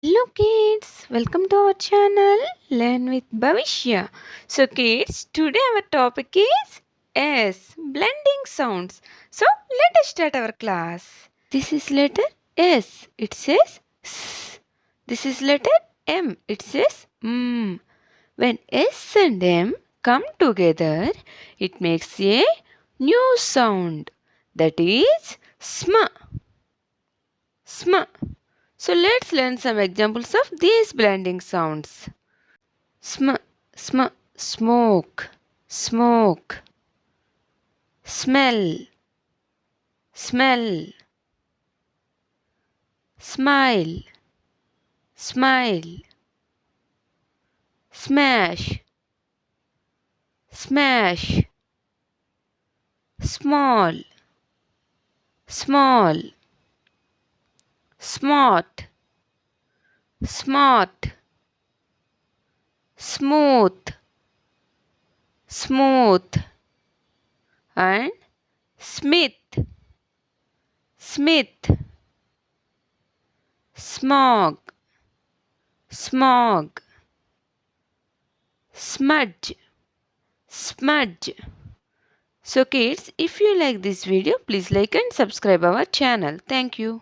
Hello kids, welcome to our channel Learn with Bhavishya. So kids, today our topic is S, blending sounds. So let us start our class. This is letter S, it says S. This is letter M, it says M. When S and M come together, it makes a new sound, that is SM. SM. So let's learn some examples of these blending sounds. Sm, sm, smoke, smoke. Smell, smell. Smile, smile. Smash, smash. Small, small. Smart, smart. Smooth, smooth. And Smith, Smith. Smog, smog. Smudge, smudge. So kids, if you like this video, please like and subscribe our channel. Thank you.